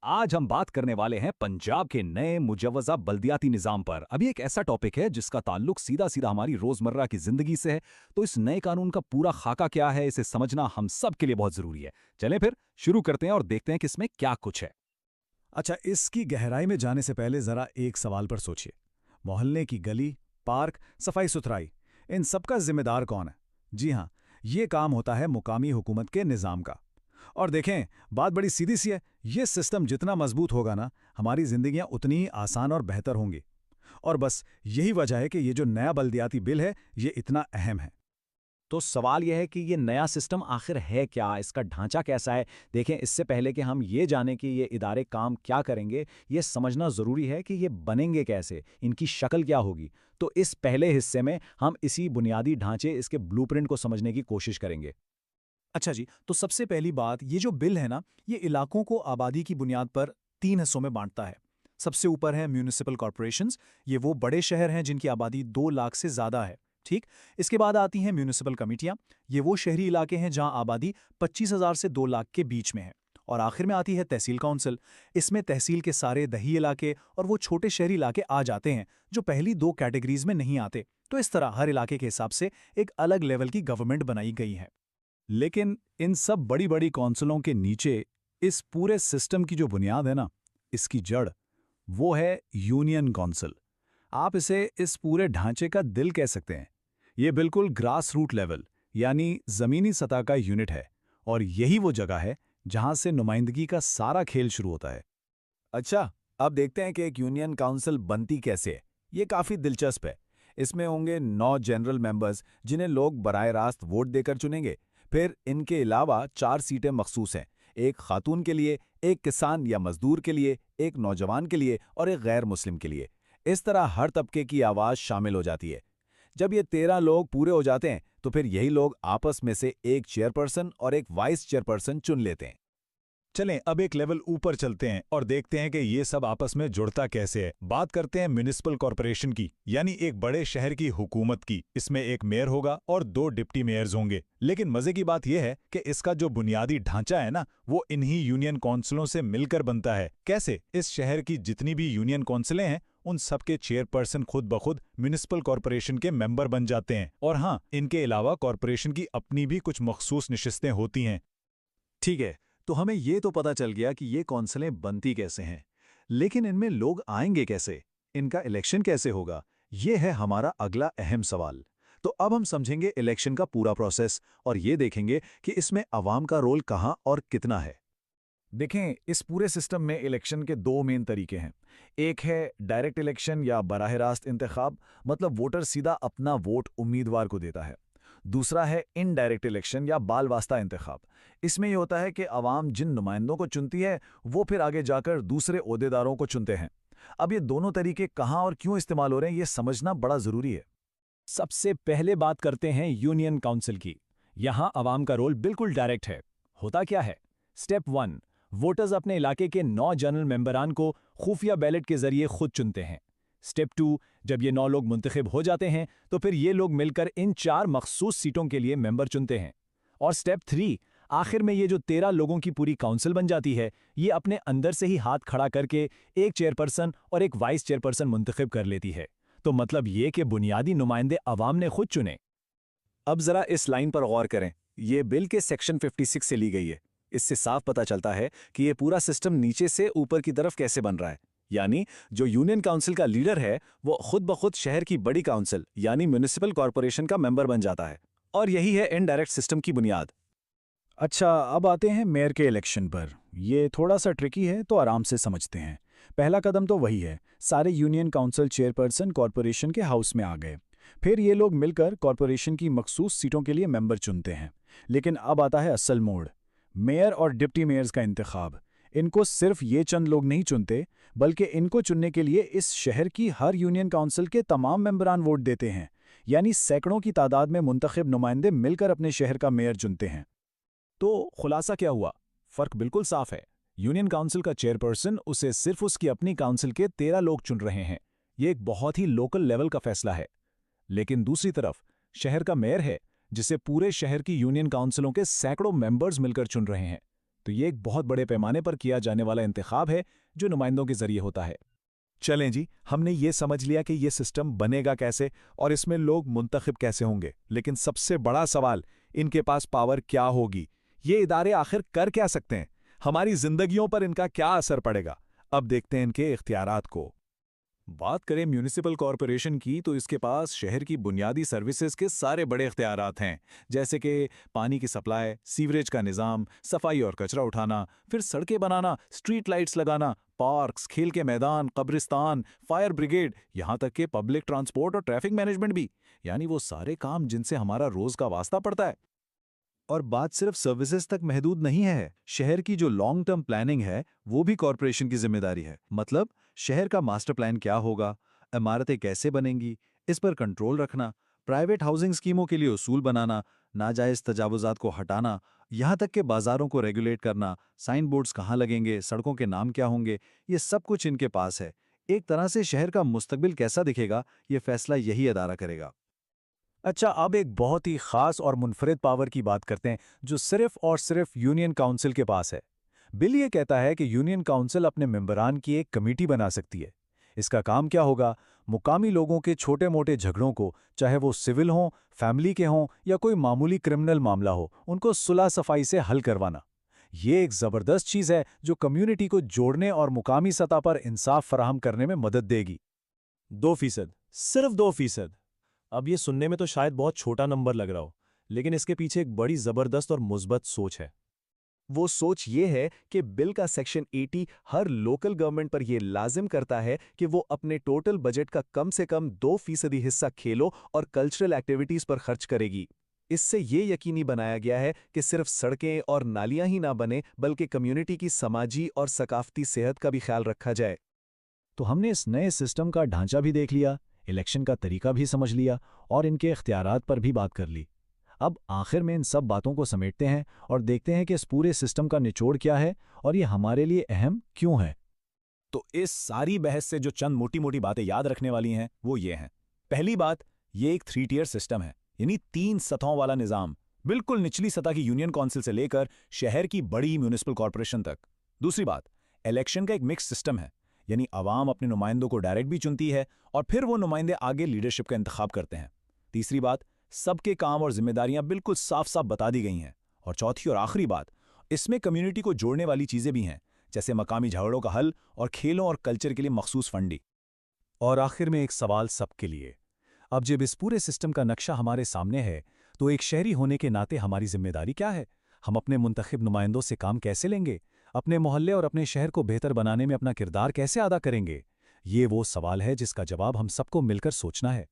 आज हम बात करने वाले हैं पंजाब के नए मुजव्वज़ा बल्दियाती निज़ाम पर। अभी एक ऐसा टॉपिक है जिसका ताल्लुक सीधा-सीधा हमारी रोज़मर्रा की ज़िंदगी से है। तो इस नए कानून का पूरा खाका क्या है, इसे समझना हम सब के लिए बहुत ज़रूरी है। चलें फिर शुरू करते हैं और देखते हैं कि इसमें क्या कुछ है। अच्छा, इसकी गहराई में जाने से पहले जरा एक सवाल पर सोचिए। मोहल्ले की गली, पार्क, सफाई सुथराई, इन सबका जिम्मेदार कौन है? जी हाँ, ये काम होता है मुकामी हुकूमत के निज़ाम का। और देखें, बात बड़ी सीधी सी है। ये सिस्टम जितना मजबूत होगा ना, हमारी जिंदगियां उतनी ही आसान और बेहतर होंगी। और बस यही वजह है कि ये जो नया बल्दियाती बिल है, ये इतना अहम है। तो सवाल यह है कि ये नया सिस्टम आखिर है क्या? इसका ढांचा कैसा है? देखें, इससे पहले कि हम ये जानें कि ये इदारे काम क्या करेंगे, ये समझना ज़रूरी है कि ये बनेंगे कैसे, इनकी शक्ल क्या होगी। तो इस पहले हिस्से में हम इसी बुनियादी ढांचे, इसके ब्लूप्रिंट को समझने की कोशिश करेंगे। अच्छा जी, तो सबसे पहली बात, ये जो बिल है ना, ये इलाकों को आबादी की बुनियाद पर 3 हिस्सों में बांटता है। सबसे ऊपर है म्यूनिसिपल कॉरपोरेशंस। ये वो बड़े शहर हैं जिनकी आबादी 2 लाख से ज़्यादा है। ठीक। इसके बाद आती हैं म्यूनिसिपल कमिटियाँ। ये वो शहरी इलाके हैं जहाँ आबादी 25,000 से 2 लाख के बीच में है। और आखिर में आती है तहसील काउंसिल। इसमें तहसील के सारे दही इलाके और वो छोटे शहरी इलाके आ जाते हैं जो पहली 2 कैटेगरीज में नहीं आते। तो इस तरह हर इलाके के हिसाब से एक अलग लेवल की गवर्नमेंट बनाई गई है। लेकिन इन सब बड़ी-बड़ी कौंसलों के नीचे इस पूरे सिस्टम की जो बुनियाद है ना, इसकी जड़, वो है यूनियन काउंसिल। आप इसे इस पूरे ढांचे का दिल कह सकते हैं। ये बिल्कुल ग्रास रूट लेवल, यानी ज़मीनी सतह का यूनिट है, और यही वो जगह है जहां से नुमाइंदगी का सारा खेल शुरू होता है। अच्छा, अब देखते हैं कि एक यूनियन काउंसिल बनती कैसे है। ये काफ़ी दिलचस्प है। इसमें होंगे 9 जनरल मेंबर्स जिन्हें लोग बराह रास्त वोट देकर चुनेंगे। फिर इनके अलावा 4 सीटें मखसूस हैं। एक खातून के लिए, एक किसान या मजदूर के लिए, एक नौजवान के लिए और एक गैर मुस्लिम के लिए। इस तरह हर तबके की आवाज़ शामिल हो जाती है। जब ये 13 लोग पूरे हो जाते हैं तो फिर यही लोग आपस में से एक चेयरपर्सन और एक वाइस चेयरपर्सन चुन लेते हैं। चलें अब एक लेवल ऊपर चलते हैं और देखते हैं कि ये सब आपस में जुड़ता कैसे है। बात करते हैं म्युनिसिपल कॉरपोरेशन की, यानी एक बड़े शहर की हुकूमत की। इसमें एक मेयर होगा और 2 डिप्टी मेयर्स होंगे। लेकिन मजे की बात यह है कि इसका जो बुनियादी ढांचा है ना, वो इन्हीं यूनियन काउंसिलों से मिलकर बनता है। कैसे? इस शहर की जितनी भी यूनियन काउंसिलें हैं, उन सबके चेयरपर्सन खुद ब खुद म्युनिसिपल कॉरपोरेशन के मेंबर बन जाते हैं। और हाँ, इनके अलावा कॉरपोरेशन की अपनी भी कुछ मखसूस नशिस्तें होती हैं। ठीक है, तो हमें ये तो पता चल गया कि ये कौंसलें बनती कैसे हैं। लेकिन इनमें लोग आएंगे कैसे? इनका इलेक्शन कैसे होगा? ये है हमारा अगला अहम सवाल। तो अब हम समझेंगे इलेक्शन का पूरा प्रोसेस और ये देखेंगे कि इसमें अवाम का रोल कहाँ और कितना है। देखें, इस पूरे सिस्टम में इलेक्शन के 2 मेन तरीके हैं। एक है डायरेक्ट इलेक्शन या बराह रास्त इंतखाब, मतलब वोटर सीधा अपना वोट उम्मीदवार को देता है। दूसरा है इनडायरेक्ट इलेक्शन या बाल वास्ता इंतखाब। इसमें यह होता है कि अवाम जिन नुमाइंदों को चुनती है वो फिर आगे जाकर दूसरे ओहदेदारों को चुनते हैं। अब ये दोनों तरीके कहाँ और क्यों इस्तेमाल हो रहे हैं, ये समझना बड़ा ज़रूरी है। सबसे पहले बात करते हैं यूनियन काउंसिल की। यहां अवाम का रोल बिल्कुल डायरेक्ट है। होता क्या है? स्टेप 1, वोटर्स अपने इलाके के 9 जनरल मेंबरान को खुफिया बैलेट के जरिए खुद चुनते हैं। स्टेप 2, जब ये 9 लोग मुंतखब हो जाते हैं तो फिर ये लोग मिलकर इन 4 मखसूस सीटों के लिए मेंबर चुनते हैं। और स्टेप 3, आखिर में ये जो 13 लोगों की पूरी काउंसिल बन जाती है, ये अपने अंदर से ही हाथ खड़ा करके एक चेयरपर्सन और एक वाइस चेयरपर्सन मुंतखब कर लेती है। तो मतलब ये कि बुनियादी नुमाइंदे अवाम ने खुद चुने। अब जरा इस लाइन पर गौर करें। ये बिल के सेक्शन 56 से ली गई है। इससे साफ पता चलता है कि ये पूरा सिस्टम नीचे से ऊपर की तरफ कैसे बन रहा है। यानी जो यूनियन काउंसिल का लीडर है वो खुद ब खुद शहर की बड़ी काउंसिल यानी म्युनिसिपल कॉरपोरेशन का मेंबर बन जाता है। और यही है इनडायरेक्ट सिस्टम की बुनियाद। अच्छा, अब आते हैं मेयर के इलेक्शन पर। ये थोड़ा सा ट्रिकी है, तो आराम से समझते हैं। पहला कदम तो वही है, सारे यूनियन काउंसिल चेयरपर्सन कॉरपोरेशन के हाउस में आ गए। फिर ये लोग मिलकर कॉरपोरेशन की मखसूस सीटों के लिए मेंबर चुनते हैं। लेकिन अब आता है असल मोड़, मेयर और डिप्टी मेयर्स का इंतखाब। इनको सिर्फ ये चंद लोग नहीं चुनते, बल्कि इनको चुनने के लिए इस शहर की हर यूनियन काउंसिल के तमाम मेंबरान वोट देते हैं। यानी सैकड़ों की तादाद में मुंतखब नुमाइंदे मिलकर अपने शहर का मेयर चुनते हैं। तो खुलासा क्या हुआ? फर्क बिल्कुल साफ है। यूनियन काउंसिल का चेयरपर्सन उसे सिर्फ उसकी अपनी काउंसिल के 13 लोग चुन रहे हैं। ये एक बहुत ही लोकल लेवल का फैसला है। लेकिन दूसरी तरफ शहर का मेयर है, जिसे पूरे शहर की यूनियन काउंसिलों के सैकड़ों मेंबर्स मिलकर चुन रहे हैं। तो ये एक बहुत बड़े पैमाने पर किया जाने वाला इंतखाब है जो नुमाइंदों के जरिए होता है। चलें जी, हमने ये समझ लिया कि ये सिस्टम बनेगा कैसे और इसमें लोग मुंतखब कैसे होंगे, लेकिन सबसे बड़ा सवाल, इनके पास पावर क्या होगी? ये इदारे आखिर कर क्या सकते हैं? हमारी जिंदगियों पर इनका क्या असर पड़ेगा? अब देखते हैं इनके इख्तियारात को। बात करें म्यूनिसिपल कॉरपोरेशन की तो इसके पास शहर की बुनियादी सर्विसेज के सारे बड़े इख्तियारात हैं, जैसे कि पानी की सप्लाई, सीवरेज का निज़ाम, सफाई और कचरा उठाना, फिर सड़कें बनाना, स्ट्रीट लाइट्स लगाना, पार्क्स, खेल के मैदान, कब्रिस्तान, फायर ब्रिगेड, यहाँ तक कि पब्लिक ट्रांसपोर्ट और ट्रैफिक मैनेजमेंट भी। यानी वो सारे काम जिनसे हमारा रोज का वास्ता पड़ता है। और बात सिर्फ सर्विसेज तक महदूद नहीं है। शहर की जो लॉन्ग टर्म प्लानिंग है वो भी कॉरपोरेशन की जिम्मेदारी है। मतलब शहर का मास्टर प्लान क्या होगा, इमारतें कैसे बनेंगी, इस पर कंट्रोल रखना, प्राइवेट हाउसिंग स्कीमों के लिए उसूल बनाना, नाजायज तजावुजात को हटाना, यहाँ तक कि बाजारों को रेगुलेट करना, साइन बोर्ड्स कहाँ लगेंगे, सड़कों के नाम क्या होंगे, ये सब कुछ इनके पास है। एक तरह से शहर का मुस्तकबिल कैसा दिखेगा ये फैसला यही अदारा करेगा। अच्छा, अब एक बहुत ही खास और मुनफरिद पावर की बात करते हैं जो सिर्फ और सिर्फ यूनियन काउंसिल के पास है। बिल ये कहता है कि यूनियन काउंसिल अपने मेंबरान की एक कमेटी बना सकती है। इसका काम क्या होगा? मुकामी लोगों के छोटे मोटे झगड़ों को, चाहे वो सिविल हों, फैमिली के हों या कोई मामूली क्रिमिनल मामला हो, उनको सुलह सफाई से हल करवाना। ये एक ज़बरदस्त चीज़ है जो कम्युनिटी को जोड़ने और मुकामी सतह पर इंसाफ फराहम करने में मदद देगी। 2%, सिर्फ 2%। अब ये सुनने में तो शायद बहुत छोटा नंबर लग रहा हो, लेकिन इसके पीछे एक बड़ी जबरदस्त और मुस्बत सोच है। वो सोच ये है कि बिल का सेक्शन 80 हर लोकल गवर्नमेंट पर यह लाजिम करता है कि वो अपने टोटल बजट का कम से कम 2% हिस्सा खेलों और कल्चरल एक्टिविटीज पर खर्च करेगी। इससे ये यकीनी बनाया गया है कि सिर्फ सड़कें और नालियां ही ना बने, बल्कि कम्युनिटी की समाजी और सकाफती सेहत का भी ख्याल रखा जाए। तो हमने इस नए सिस्टम का ढांचा भी देख लिया, इलेक्शन का तरीका भी समझ लिया और इनके इख्तियारात पर भी बात कर ली। अब आखिर में इन सब बातों को समेटते हैं और देखते हैं कि इस पूरे सिस्टम का निचोड़ क्या है और ये हमारे लिए अहम क्यों है। तो इस सारी बहस से जो चंद मोटी मोटी बातें याद रखने वाली हैं वो ये हैं। पहली बात, ये एक 3 टियर सिस्टम है, यानी 3 सतहों वाला निज़ाम, बिल्कुल निचली सतह की यूनियन काउंसिल से लेकर शहर की बड़ी म्यूनिसिपल कॉरपोरेशन तक। दूसरी बात, इलेक्शन का एक मिक्स सिस्टम है, यानी आवाम अपने नुमाइंदों को डायरेक्ट भी चुनती है और फिर वो नुमाइंदे आगे लीडरशिप का इंतखाब करते हैं। तीसरी बात, सबके काम और जिम्मेदारियां बिल्कुल साफ साफ बता दी गई हैं। और चौथी और आखिरी बात, इसमें कम्युनिटी को जोड़ने वाली चीजें भी हैं, जैसे मकामी झगड़ों का हल और खेलों और कल्चर के लिए मखसूस फंडिंग। और आखिर में एक सवाल सबके लिए, अब जब इस पूरे सिस्टम का नक्शा हमारे सामने है तो एक शहरी होने के नाते हमारी जिम्मेदारी क्या है? हम अपने मुंतखब नुमाइंदों से काम कैसे लेंगे? अपने मोहल्ले और अपने शहर को बेहतर बनाने में अपना किरदार कैसे अदा करेंगे? ये वो सवाल है जिसका जवाब हम सबको मिलकर सोचना है।